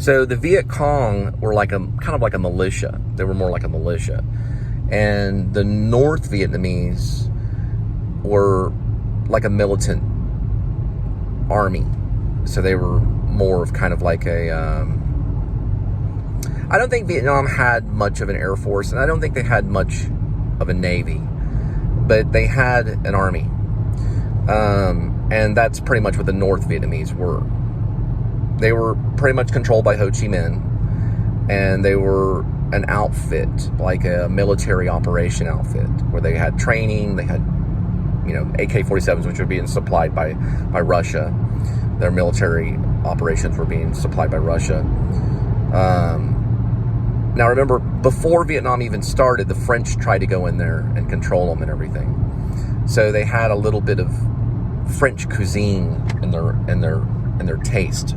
So the Viet Cong were like kind of like a militia. They were more like a militia. And the North Vietnamese were like a militant army. So they were more of kind of like a... I don't think Vietnam had much of an air force, and I don't think they had much of a navy. But they had an army. And that's pretty much what the North Vietnamese were. They were pretty much controlled by Ho Chi Minh, and they were an outfit, like a military operation outfit, where they had training, they had, AK-47s, which were being supplied by Russia. Their military operations were being supplied by Russia. Now remember, before Vietnam even started, the French tried to go in there and control them and everything. So they had a little bit of French cuisine in their taste.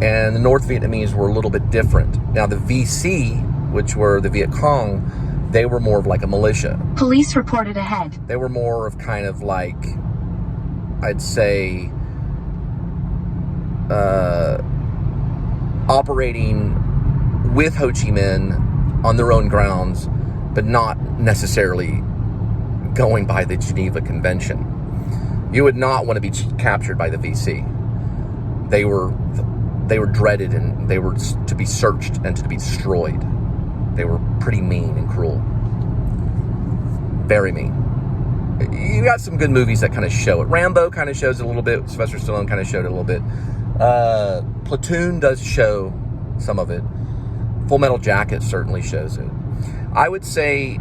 And the North Vietnamese were a little bit different. Now the VC, which were the Viet Cong, they were more of like a militia. Police reported ahead. They were more of kind of like, I'd say, operating with Ho Chi Minh on their own grounds, but not necessarily going by the Geneva Convention. You would not want to be captured by the VC. They were dreaded, and they were to be searched and to be destroyed. They were pretty mean and cruel. Very mean. You got some good movies that kind of show it. Rambo kind of shows it a little bit. Sylvester Stallone kind of showed it a little bit. Platoon does show some of it. Full Metal Jacket certainly shows it. I would say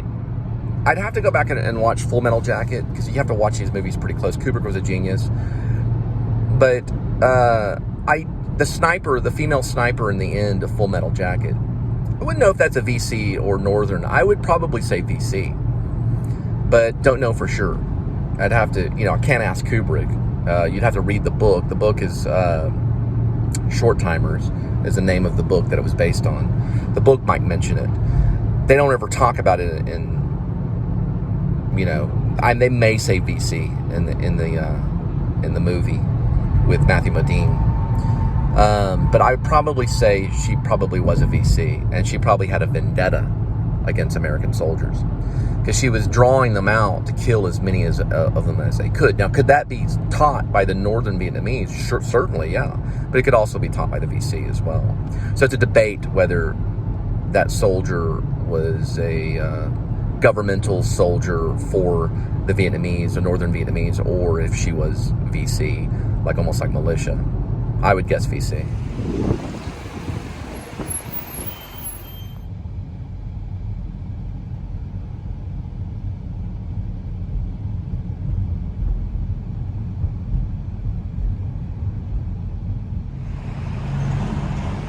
I'd have to go back and watch Full Metal Jacket, because you have to watch these movies pretty close. Kubrick was a genius. But the female sniper in the end of Full Metal Jacket, I wouldn't know if that's a VC or Northern. I would probably say VC, but don't know for sure. I'd have to, I can't ask Kubrick. You'd have to read the book. The book is Short Timers is the name of the book that it was based on. The book might mention it. They don't ever talk about it they may say VC in the movie with Matthew Modine. But I would probably say she probably was a VC, and she probably had a vendetta against American soldiers, because she was drawing them out to kill as many of them as they could. Now, could that be taught by the Northern Vietnamese? Sure, certainly, yeah. But it could also be taught by the VC as well. So it's a debate whether that soldier was a governmental soldier for the Vietnamese, the Northern Vietnamese, or if she was VC, almost like militia. I would guess VC.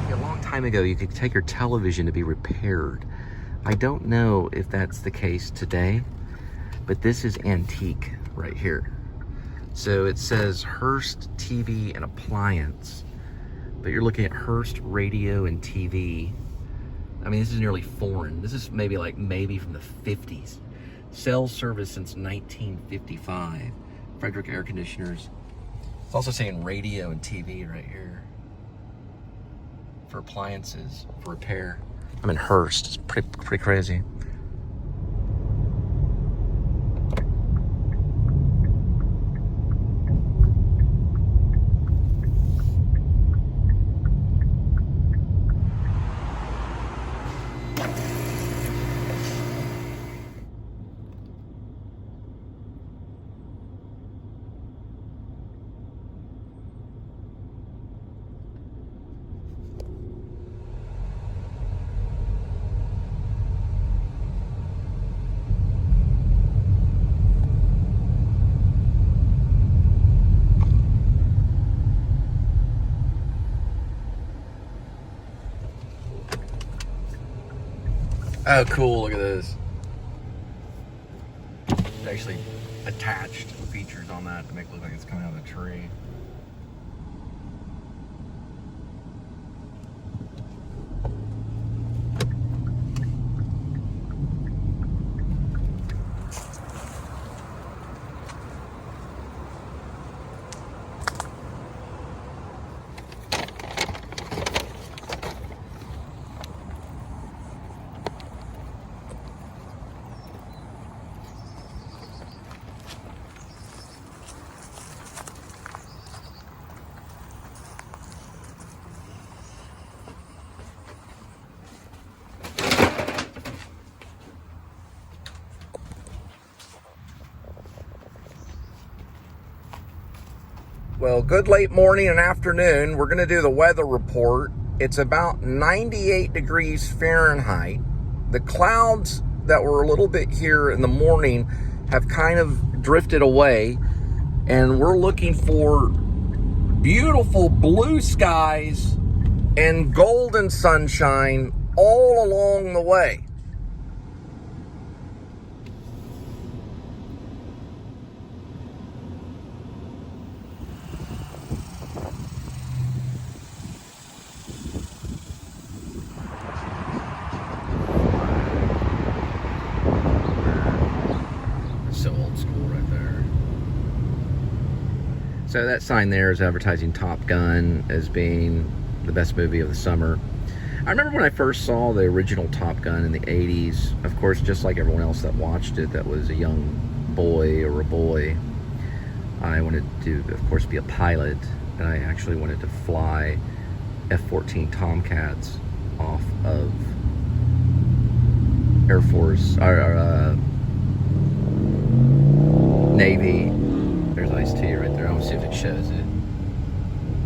A long time ago, you could take your television to be repaired. I don't know if that's the case today, but this is antique right here. So it says Hearst TV and Appliance, but you're looking at Hearst Radio and TV. I mean, this is nearly foreign. This is maybe from the 50s. Sales service since 1955. Frederick Air Conditioners. It's also saying radio and TV right here. For appliances, for repair. I'm in Hearst. It's pretty crazy. Oh, cool, look at this. It's actually attached features on that to make it look like it's coming out of the tree. Well, good late morning and afternoon. We're going to do the weather report. It's about 98 degrees Fahrenheit. The clouds that were a little bit here in the morning have kind of drifted away, and we're looking for beautiful blue skies and golden sunshine all along the way. So that sign there is advertising Top Gun as being the best movie of the summer. I remember when I first saw the original Top Gun in the 80s, of course, just like everyone else that watched it, that was a young boy or a boy, I wanted to, of course, be a pilot, and I actually wanted to fly F-14 Tomcats off of Air Force, or Navy. There's Ice-T right there. I want to see if it shows it.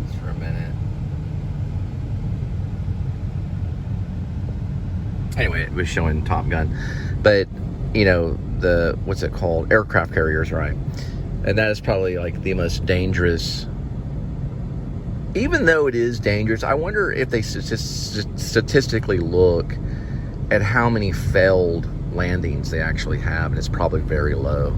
Just for a minute. Anyway, it was showing Top Gun. But, you know, the, what's it called? Aircraft carriers, right? And that is probably like the most dangerous. Even though it is dangerous, I wonder if they statistically look at how many failed landings they actually have, and it's probably very low.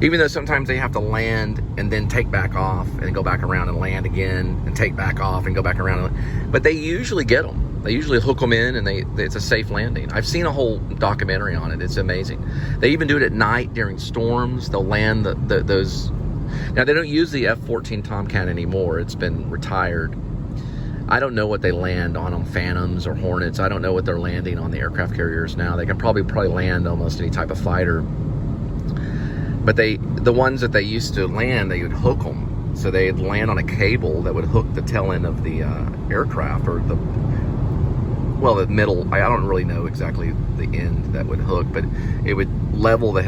Even though sometimes they have to land and then take back off and go back around and land again and take back off and go back around. But they usually get them. They usually hook them in, and it's a safe landing. I've seen a whole documentary on it. It's amazing. They even do it at night during storms. They'll land those. Now, they don't use the F-14 Tomcat anymore. It's been retired. I don't know what they land on them, Phantoms or Hornets. I don't know what they're landing on the aircraft carriers now. They can probably land almost any type of fighter. But the ones that they used to land, they would hook them. So they'd land on a cable that would hook the tail end of the aircraft, or the middle. I don't really know exactly the end that would hook, but it would level the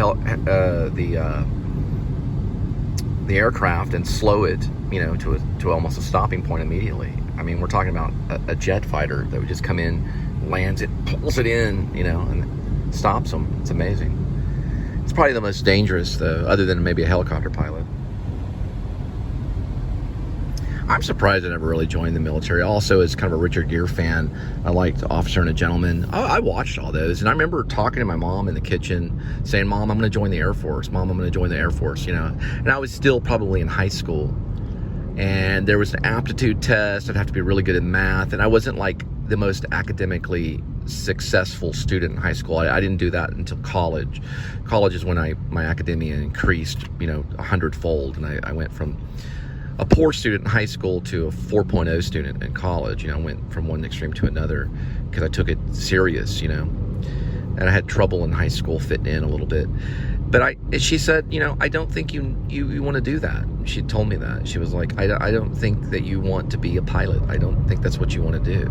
aircraft and slow it, you know, to almost a stopping point immediately. I mean, we're talking about a jet fighter that would just come in, lands it, pulls it in, you know, and stops them. It's amazing. It's probably the most dangerous, though, other than maybe a helicopter pilot. I'm surprised I never really joined the military. Also, as kind of a Richard Gere fan, I liked Officer and a Gentleman. I watched all those, and I remember talking to my mom in the kitchen, saying, "Mom, I'm going to join the Air Force. Mom, I'm going to join the Air Force." You know, and I was still probably in high school, and there was an aptitude test. I'd have to be really good at math, and I wasn't like the most academically successful student in high school. I didn't do that until college. College is when my academia increased, you know, 100-fold, and I went from a poor student in high school to a 4.0 student in college. You know, I went from one extreme to another because I took it serious, you know, and I had trouble in high school fitting in a little bit. But she said, you know, I don't think you want to do that. She told me that. She was like, I don't think that you want to be a pilot. I don't think that's what you want to do.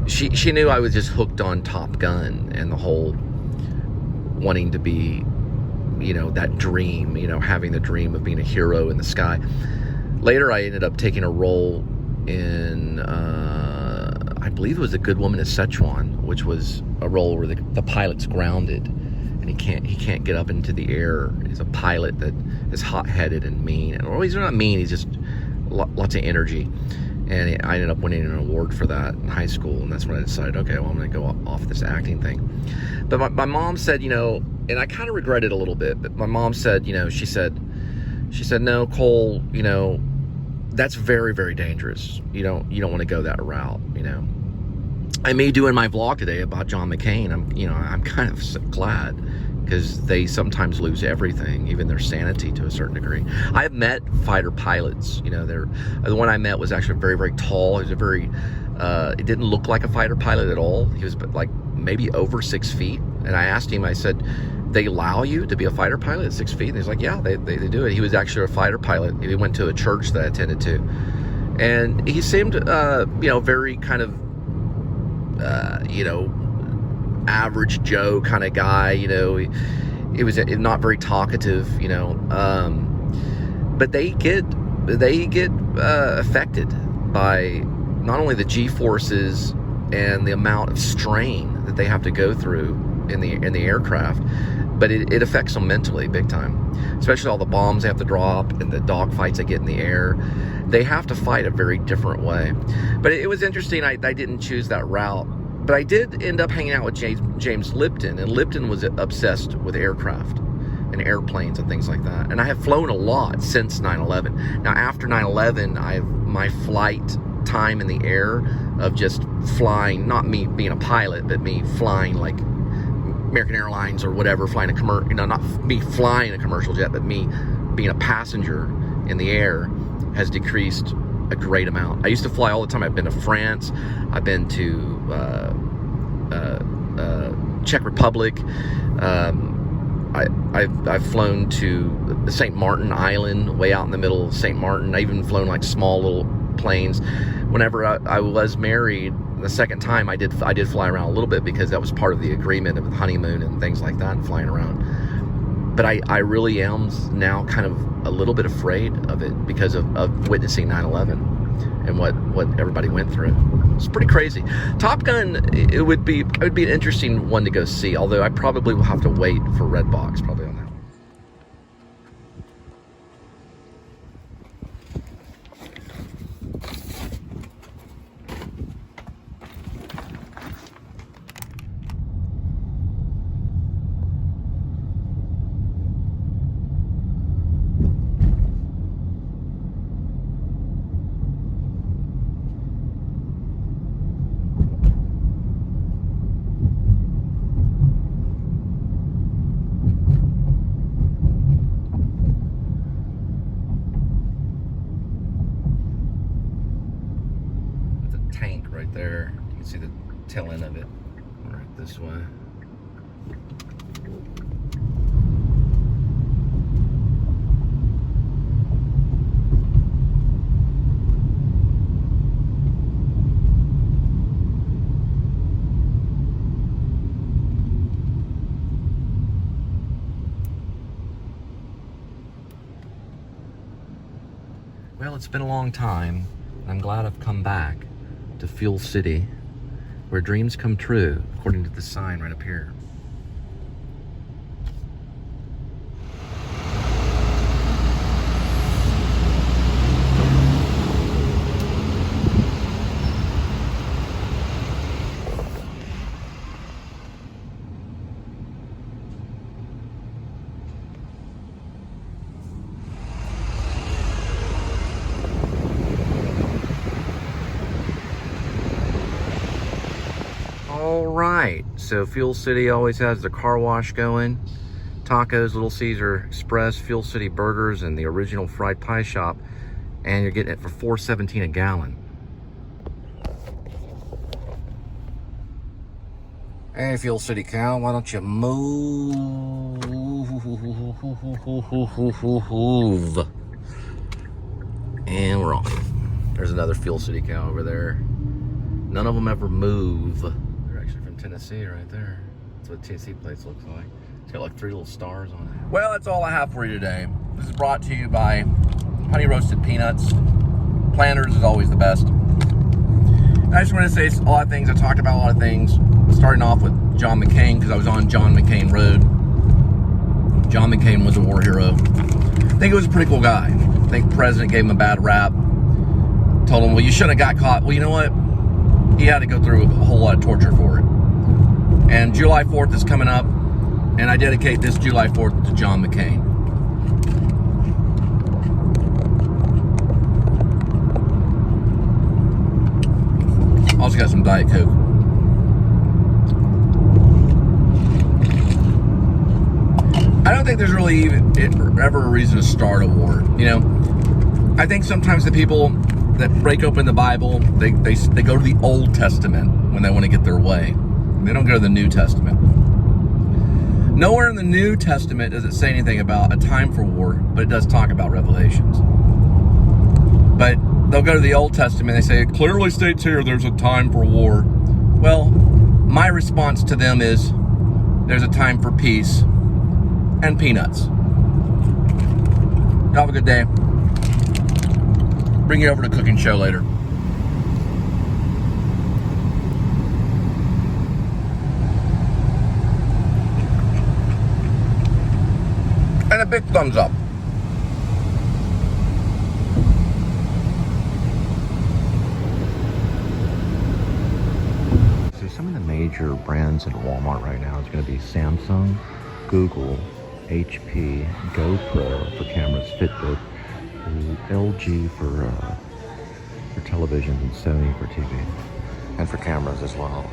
She knew I was just hooked on Top Gun and the whole wanting to be, you know, that dream, you know, having the dream of being a hero in the sky. Later, I ended up taking a role in, I believe it was A Good Woman in Szechuan, which was a role where the pilot's grounded and he can't get up into the air. He's a pilot that is hot-headed and mean. Or he's not mean, he's just lots of energy. And I ended up winning an award for that in high school, and that's when I decided, okay, well, I'm going to go off this acting thing. But my mom said, you know, and I kind of regret it a little bit, but my mom said, you know, she said, no, Cole, you know, that's very, very dangerous. You don't want to go that route, you know. And me doing my vlog today about John McCain, I'm kind of glad, because they sometimes lose everything, even their sanity to a certain degree. I've met fighter pilots, you know, the one I met was actually very, very tall. He was it didn't look like a fighter pilot at all. He was like maybe over 6 feet. And I asked him, I said, they allow you to be a fighter pilot at 6 feet? And he's like, yeah, they do it. He was actually a fighter pilot. He went to a church that I attended to. And he seemed, you know, very kind of, you know, average Joe kind of guy, you know. He was not very talkative, you know. But they get they get affected by not only the G-forces and the amount of strain that they have to go through in the aircraft, but it affects them mentally big time. Especially all the bombs they have to drop and the dogfights they get in the air. They have to fight a very different way. But it was interesting. I didn't choose that route, but I did end up hanging out with James Lipton, and Lipton was obsessed with aircraft and airplanes and things like that. And I have flown a lot since 9/11. Now, after 9/11, my flight time in the air of just flying, not me being a pilot, but me flying like American Airlines or whatever, flying a not me flying a commercial jet, but me being a passenger in the air has decreased a great amount. I used to fly all the time. I've been to France. I've been to Czech Republic. I've flown to the St. Martin Island, way out in the middle of St. Martin. I even flown like small little planes. Whenever I was married, the second time I did fly around a little bit, because that was part of the agreement of the honeymoon and things like that, and flying around. But I really am now kind of a little bit afraid of it because of witnessing 9/11 and what everybody went through. It's pretty crazy. Top Gun, it would be an interesting one to go see, although I probably will have to wait for Redbox probably on that one. Tank right there. You can see the tail end of it right this way. Well, it's been a long time. I'm glad I've come back to Fuel City, where dreams come true, according to the sign right up here. Right, so Fuel City always has the car wash going, tacos, Little Caesar Express, Fuel City burgers, and the original fried pie shop, and you're getting it for $4.17 a gallon. Hey, Fuel City cow, why don't you move? And we're on. There's another Fuel City cow over there. None of them ever move. Tennessee right there. That's what Tennessee plates looks like. It's got like 3 little stars on it. Well, that's all I have for you today. This is brought to you by Honey Roasted Peanuts. Planters is always the best. And I just want to say a lot of things. I talked about a lot of things. Starting off with John McCain, because I was on John McCain Road. John McCain was a war hero. I think he was a pretty cool guy. I think the president gave him a bad rap. Told him, well, you shouldn't have got caught. Well, you know what? He had to go through a whole lot of torture for it. And July 4th is coming up, and I dedicate this July 4th to John McCain. Also got some Diet Coke. I don't think there's really even ever a reason to start a war. You know, I think sometimes the people that break open the Bible, they go to the Old Testament when they want to get their way. They don't go to the New Testament. Nowhere in the New Testament does it say anything about a time for war, but it does talk about Revelations. But they'll go to the Old Testament, they say, it clearly states here there's a time for war. Well, my response to them is, there's a time for peace and peanuts. Y'all have a good day. bring you over to cooking show later. And a big thumbs up. So some of the major brands at Walmart right now is going to be Samsung, Google, HP, GoPro for cameras, Fitbit, LG for televisions, and Sony for TV, and for cameras as well.